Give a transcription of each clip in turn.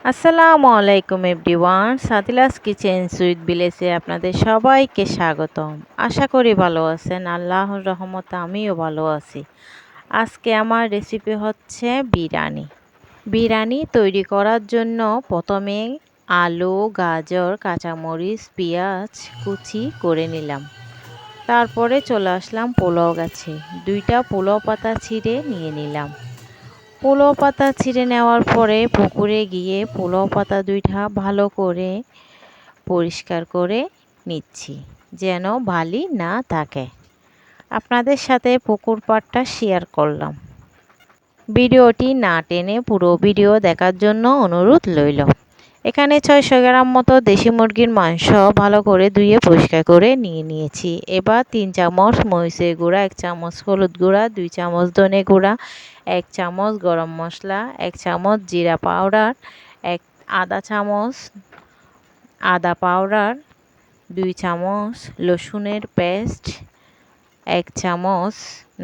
আসসালামু আলাইকুম everyone, সাতিলাস kitchen sweet ভিলেজে আপনাদের সবাইকে স্বাগতম। আশা করি ভালো আছেন। আল্লাহর রহমতে আমিও ভালো আছি। আজকে আমার রেসিপি হচ্ছে বিরিয়ানি। বিরিয়ানি তৈরি করার জন্য প্রথমে আলু, গাজর, কাঁচামরিচ, পেঁয়াজ কুচি করে নিলাম। তারপরে চলে আসলাম পোলাও গাছে, 2টা পোলাও পাতা ছিঁড়ে নিয়ে নিলাম। পোলাও পাতা ছিঁড়ে নেওয়ার পরে পুকুরে গিয়ে পোলাও পাতা 2টা ভালো করে পরিষ্কার করে নিচ্ছি, যেন বালি না থাকে। আপনাদের সাথে পুকুর পাড়টা শেয়ার করলাম। ভিডিওটি না টেনে পুরো ভিডিও দেখার জন্য অনুরোধ রইল। এখানে 600 গ্রাম মতো দেশি মুরগির মাংস ভালো করে ধুয়ে পরিষ্কার করে নিয়ে নিয়েছি। এবার 3 চামচ মরিচের গুঁড়া, 1 চামচ হলুদ গুঁড়া, 2 চামচ ধনে গুঁড়া, 1 চামচ গরম মশলা, 1 চামচ জিরা পাউডার, আধা চামচ আদা পাউডার, 2 চামচ রসুনের পেস্ট, 1 চামচ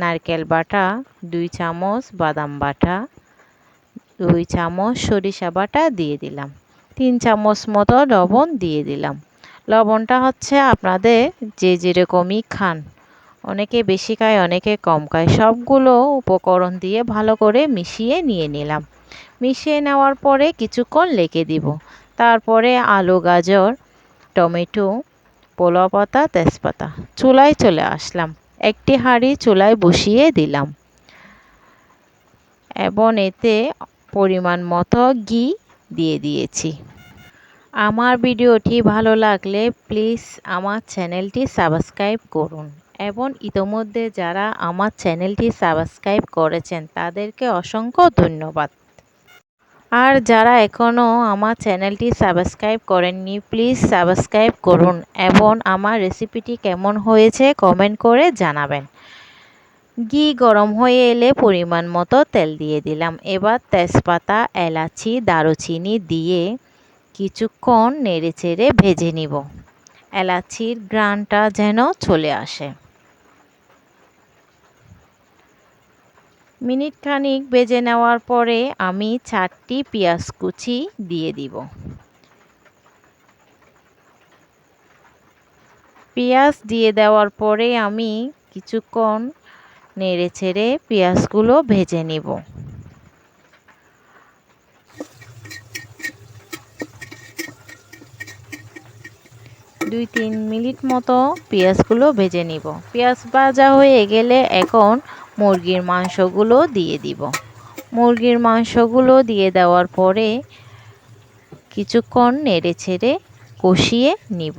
নারকেল বাটা, 2 চামচ বাদাম বাটা, 2 চামচ সরিষা বাটা দিয়ে দিলাম। 3 চামচ মতো লবণ দিয়ে দিলাম। লবণটা হচ্ছে আপনাদের যে যেরকমই খান, অনেকে বেশি খায় অনেকে কম খায়। সবগুলো উপকরণ দিয়ে ভালো করে মিশিয়ে নিয়ে নিলাম। মিশিয়ে নেওয়ার পরে কিছুক্ষণ রেখে দিব। তারপরে আলু, গাজর, টমেটো, পোলাও পাতা, তেজপাতা চুলায় চলে আসলাম। একটি হাঁড়ি চুলায় বসিয়ে দিলাম এবং এতে পরিমাণ মতো ঘি দিয়ে দিয়েছি। আমার ভিডিওটি ভালো লাগলে প্লিজ আমার চ্যানেলটি সাবস্ক্রাইব করুন এবং ইতোমধ্যে যারা আমার চ্যানেলটি সাবস্ক্রাইব করেছেন তাদেরকে অসংখ্য ধন্যবাদ। আর যারা এখনও আমার চ্যানেলটি সাবস্ক্রাইব করেননি প্লিজ সাবস্ক্রাইব করুন এবং আমার রেসিপিটি কেমন হয়েছে কমেন্ট করে জানাবেন। ঘি গরম হয়ে এলে পরিমাণ মতো তেল দিয়ে দিলাম। এবার তেজপাতা, এলাচি, দারুচিনি দিয়ে কিছুক্ষণ নেড়েচেড়ে ভেজে নিব। এলাচির ঘ্রাণটা যেন চলে আসে। মিনিট খানিক ভেজে নেওয়ার পরে আমি 4টি পেঁয়াজ কুচি দিয়ে দিব। পেঁয়াজ দিয়ে দেওয়ার পরে আমি কিছুক্ষণ নেড়েচেড়ে পেঁয়াজগুলো ভেজে নিব। 2-3 মিনিট মতো পেঁয়াজগুলো ভেজে নিব। পেঁয়াজ ভাজা হয়ে গেলে এখন মুরগির মাংসগুলো দিয়ে দিব। মুরগির মাংসগুলো দিয়ে দেওয়ার পরে কিছুক্ষণ নেড়েচেড়ে কষিয়ে নিব।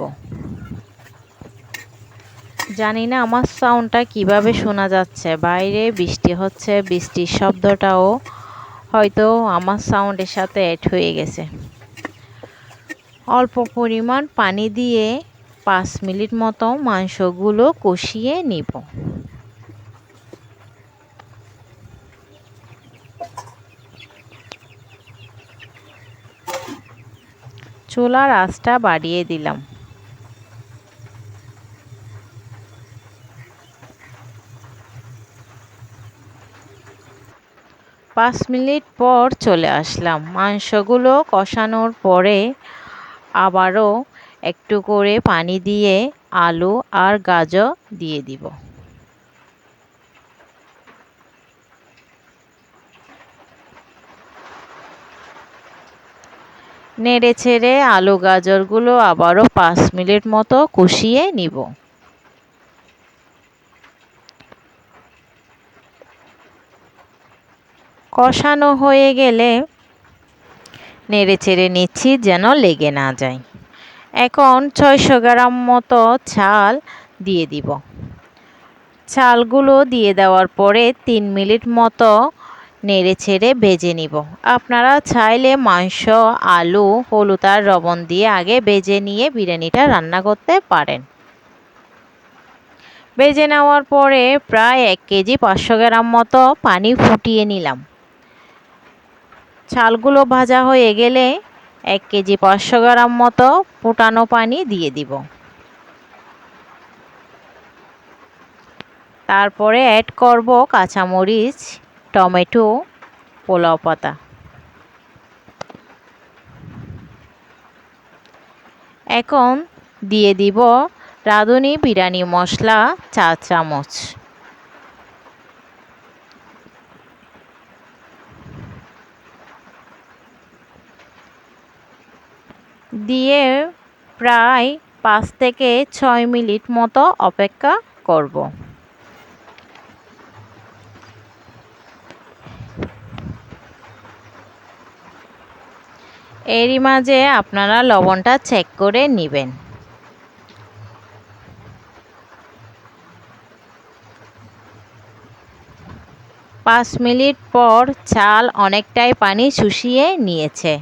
জানি না আমার সাউন্ডটা কিভাবে শোনা যাচ্ছে, বাইরে বৃষ্টি হচ্ছে, বৃষ্টির শব্দটাও হয়তো আমার সাউন্ডের সাথে অ্যাড হয়ে গেছে। অল্প পরিমাণ পানি দিয়ে 5 মিনিট মতো মাংসগুলো কষিয়ে নিব। চুলার আঁচটা বাড়িয়ে দিলাম। পাঁচ মিনিট পর চলে আসলাম। মাংসগুলো কষানোর পরে আবারও একটু করে পানি দিয়ে আলু আর গাজর দিয়ে দিব। নেড়েচেড়ে আলু গাজরগুলো আবারও 5 মিনিট মতো কষিয়ে নিব। কষানো হয়ে গেলে নেড়েচেড়ে নিচ্ছি যেন লেগে না যায়। এখন 600 গ্রাম মতো চাল দিয়ে দিব। চালগুলো দিয়ে দেওয়ার পরে 3 মিনিট মতো নেড়েচেড়ে ভেজে নিব। আপনারা চাইলে মাংস, আলু, হলুদ আর লবণ দিয়ে আগে ভেজে নিয়ে বিরিয়ানিটা রান্না করতে পারেন। ভেজে নেওয়ার পরে প্রায় 1 কেজি 500 গ্রাম মতো পানি ফুটিয়ে নিলাম। চালগুলো ভাজা হয়ে গেলে 1 কেজি 500 গ্রাম মতো ফুটানো পানি দিয়ে দিব। তারপরে অ্যাড করব কাঁচামরিচ, টমেটো, পোলাও পাতা। এখন দিয়ে দিব রাঁধুনি বিরিয়ানি মশলা 4 চামচ। দিয়ে প্রায় 5 থেকে 6 মিনিট মতো অপেক্ষা করব। এরই মাঝে আপনারা লবণটা চেক করে নেবেন। পাঁচ মিনিট পর চাল অনেকটাই পানি শুষিয়ে নিয়েছে।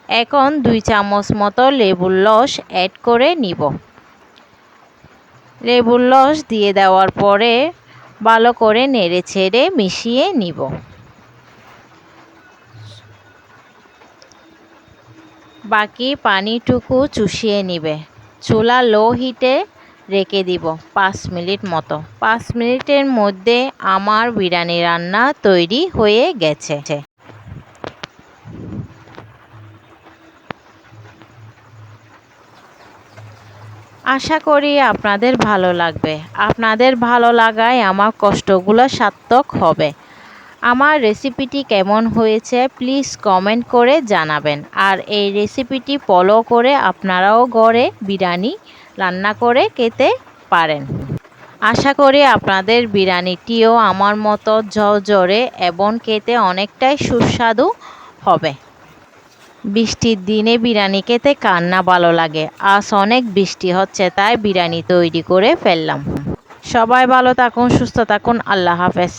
এখন 2 চামচ মতো লেবুর রস অ্যাড করে নিব। লেবুর রস দিয়ে দেওয়ার পরে ভালো করে নেড়েচেড়ে মিশিয়ে নিব। বাকি পানিটুকু চুষিয়ে নিবে। চুলা লো হিটে রেখে দিব 5 মিনিট মতো। 5 মিনিটের মধ্যে আমার বিরিয়ানি রান্না তৈরি হয়ে গেছে। আশা করি আপনাদের ভালো লাগবে। আপনাদের ভালো লাগায় আমার কষ্টগুলো সার্থক হবে। আমার রেসিপিটি কেমন হয়েছে প্লিজ কমেন্ট করে জানাবেন। আর এই রেসিপিটি ফলো করে আপনারাও ঘরে বিরিয়ানি রান্না করে খেতে পারেন। আশা করি আপনাদের বিরিয়ানিটিও আমার মতো ঝরঝরে এবং খেতে অনেকটাই সুস্বাদু হবে। বৃষ্টির দিনে বিরিয়ানি খেতে কার না ভালো লাগে। আজ অনেক বৃষ্টি হচ্ছে তাই বিরিয়ানি তৈরি করে ফেললাম। সবাই ভালো থাকুন, সুস্থ থাকুন। আল্লাহ হাফেজ।